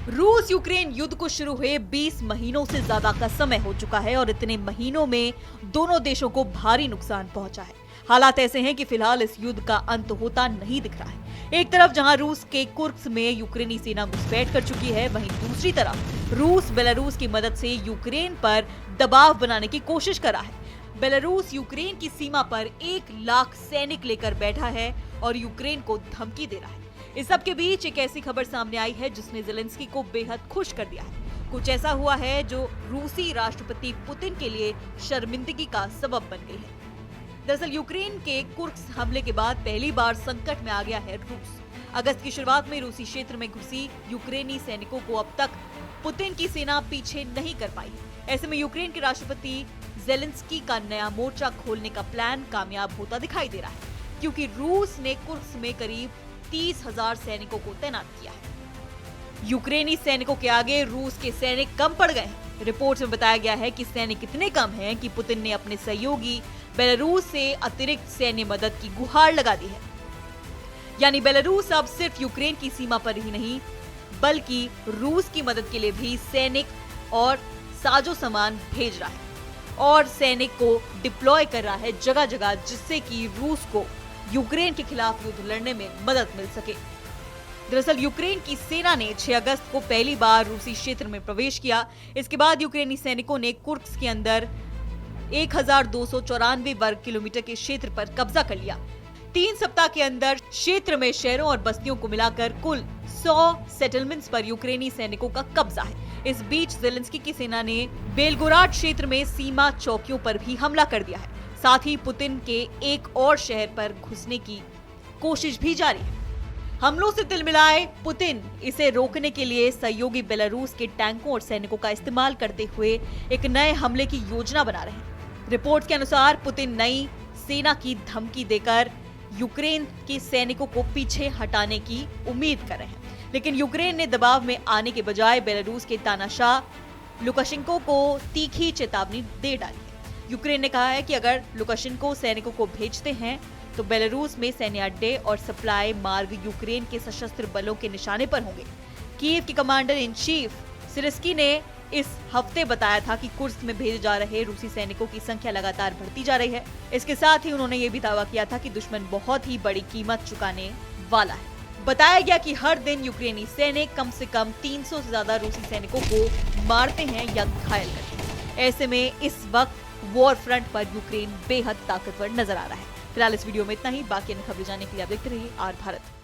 रूस यूक्रेन युद्ध को शुरू हुए 20 महीनों से ज्यादा का समय हो चुका है और इतने महीनों में दोनों देशों को भारी नुकसान पहुंचा है। हालात ऐसे हैं कि फिलहाल इस युद्ध का अंत होता नहीं दिख रहा है। एक तरफ जहां रूस के कुर्स्क में यूक्रेनी सेना घुसपैठ कर चुकी है, वहीं दूसरी तरफ रूस बेलारूस की मदद से यूक्रेन पर दबाव बनाने की कोशिश कर रहा है। बेलारूस यूक्रेन की सीमा पर 1 लाख सैनिक लेकर बैठा है और यूक्रेन को धमकी दे रहा है। इस सब के बीच एक ऐसी खबर सामने आई है जिसने ज़ेलेंस्की को बेहद खुश कर दिया है। कुछ ऐसा हुआ है जो रूसी राष्ट्रपति पुतिन के लिए शर्मिंदगी का सबब बन गई है। दरअसल यूक्रेन के कुर्स्क हमले के बाद पहली बार संकट में आ गया है रूस। अगस्त की शुरुआत में रूसी क्षेत्र में घुसी यूक्रेनी सैनिकों को अब तक पुतिन की सेना पीछे नहीं कर पाई। ऐसे में यूक्रेन के राष्ट्रपति ज़ेलेंस्की का नया मोर्चा खोलने का प्लान कामयाब होता दिखाई दे रहा है, क्योंकि रूस ने कुर्स्क में करीब 30,000 सैनिकों को तैनात किया है। यूक्रेनी सैनिकों के आगे रूस के सैनिक कम पड़ गए हैं। रिपोर्ट्स में बताया गया है कि सैनिक इतने कम हैं कि पुतिन ने अपने सहयोगी बेलारूस से अतिरिक्त सैन्य मदद की गुहार लगा दी है। यानी बेलारूस अब सिर्फ यूक्रेन की सीमा पर ही नहीं, बल्कि रूस की मदद के लिए भी सैनिक और साजो सामान भेज रहा है और सैनिक को डिप्लॉय कर रहा है जगह जगह, जिससे कि रूस को यूक्रेन के खिलाफ युद्ध लड़ने में मदद मिल सके। दरअसल यूक्रेन की सेना ने 6 अगस्त को पहली बार रूसी क्षेत्र में प्रवेश किया। इसके बाद यूक्रेनी सैनिकों ने कुर्स्क के अंदर 1294 वर्ग किलोमीटर के क्षेत्र पर कब्जा कर लिया। 3 सप्ताह के अंदर क्षेत्र में शहरों और बस्तियों को मिलाकर कुल 100 सेटलमेंट्स पर यूक्रेनी सैनिकों का कब्जा है। इस बीच ज़ेलेंस्की की सेना ने बेलगोराड क्षेत्र में सीमा चौकियों पर भी हमला कर दिया है। साथ ही पुतिन के एक और शहर पर घुसने की कोशिश भी जारी है। हमलों से तिलमिलाए पुतिन इसे रोकने के लिए सहयोगी बेलारूस के टैंकों और सैनिकों का इस्तेमाल करते हुए एक नए हमले की योजना बना रहे हैं। रिपोर्ट्स के अनुसार पुतिन नई सेना की धमकी देकर यूक्रेन के सैनिकों को पीछे हटाने की उम्मीद कर रहे हैं, लेकिन यूक्रेन ने दबाव में आने के बजाय बेलारूस के तानाशाह लुकाशेंको को तीखी चेतावनी दे डाली है। यूक्रेन ने कहा है कि अगर लुकाशेंको सैनिकों को भेजते हैं तो बेलारूस में सैन्य अड्डे और सप्लाई मार्ग यूक्रेन के सशस्त्र बलों के निशाने पर होंगे। कीव के कमांडर इन चीफ सिरस्की ने इस हफ्ते बताया था कि कुर्स्क में भेजे जा रहे रूसी सैनिकों की संख्या लगातार बढ़ती जा रही है। इसके साथ ही उन्होंने ये भी दावा किया था कि दुश्मन बहुत ही बड़ी कीमत चुकाने वाला है। बताया गया कि हर दिन यूक्रेनी सैनिक कम से कम 300 से ज्यादा रूसी सैनिकों को मारते हैं या घायल करते हैं। ऐसे में इस वक्त वॉर फ्रंट पर यूक्रेन बेहद ताकतवर नजर आ रहा है। फिलहाल इस वीडियो में इतना ही। बाकी अन्य खबरें जानने के लिए आप देखते रहिए आर भारत।